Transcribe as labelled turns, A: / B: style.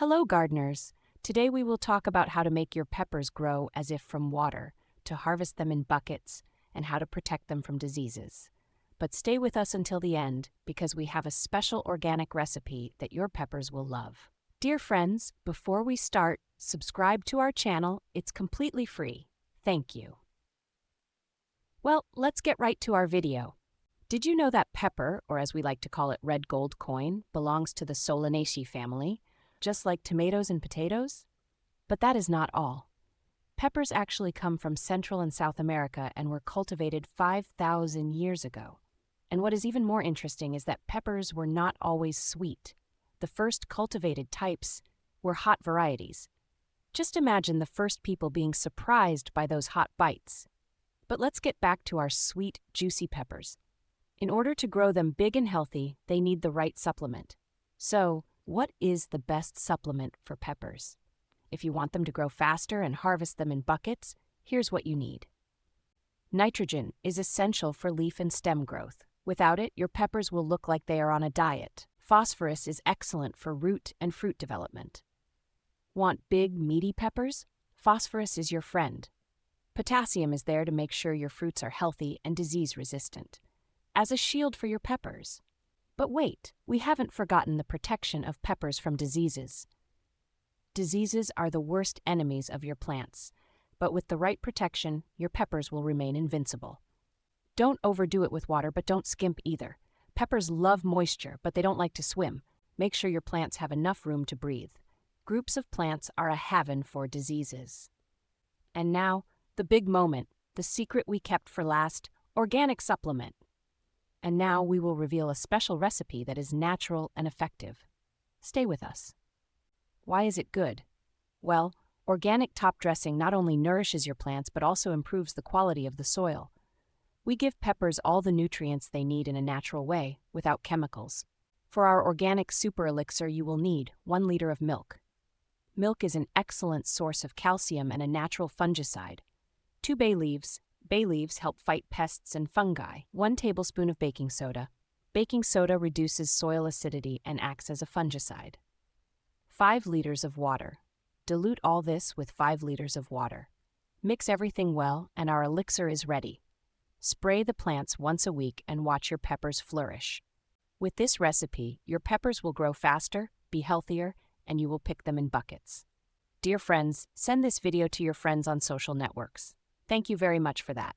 A: Hello, gardeners. Today we will talk about how to make your peppers grow as if from water, to harvest them in buckets, and how to protect them from diseases. But stay with us until the end because we have a special organic recipe that your peppers will love. Dear friends, before we start, subscribe to our channel. It's completely free. Thank you. Well, let's get right to our video. Did you know that pepper, or as we like to call it red gold coin, belongs to the Solanaceae family, just like tomatoes and potatoes? But that is not all. Peppers actually come from Central and South America and were cultivated 5,000 years ago. And what is even more interesting is that peppers were not always sweet. The first cultivated types were hot varieties. Just imagine the first people being surprised by those hot bites. But let's get back to our sweet, juicy peppers. In order to grow them big and healthy, they need the right supplement. So, what is the best supplement for peppers? If you want them to grow faster and harvest them in buckets, here's what you need. Nitrogen is essential for leaf and stem growth. Without it, your peppers will look like they are on a diet. Phosphorus is excellent for root and fruit development. Want big, meaty peppers? Phosphorus is your friend. Potassium is there to make sure your fruits are healthy and disease-resistant, as a shield for your peppers. But wait, we haven't forgotten the protection of peppers from diseases. Diseases are the worst enemies of your plants, but with the right protection, your peppers will remain invincible. Don't overdo it with water, but don't skimp either. Peppers love moisture, but they don't like to swim. Make sure your plants have enough room to breathe. Groups of plants are a haven for diseases. And now, the big moment, the secret we kept for last, organic supplement. And now we will reveal a special recipe that is natural and effective. Stay with us. Why is it good? Well, organic top dressing not only nourishes your plants but also improves the quality of the soil. We give peppers all the nutrients they need in a natural way, without chemicals. For our organic super elixir, you will need 1 liter of milk. Milk is an excellent source of calcium and a natural fungicide. 2 bay leaves. Bay leaves help fight pests and fungi. 1 tablespoon of baking soda. Baking soda reduces soil acidity and acts as a fungicide. 5 liters of water. Dilute all this with 5 liters of water. Mix everything well and our elixir is ready. Spray the plants once a week and watch your peppers flourish. With this recipe, your peppers will grow faster, be healthier, and you will pick them in buckets. Dear friends, send this video to your friends on social networks. Thank you very much for that.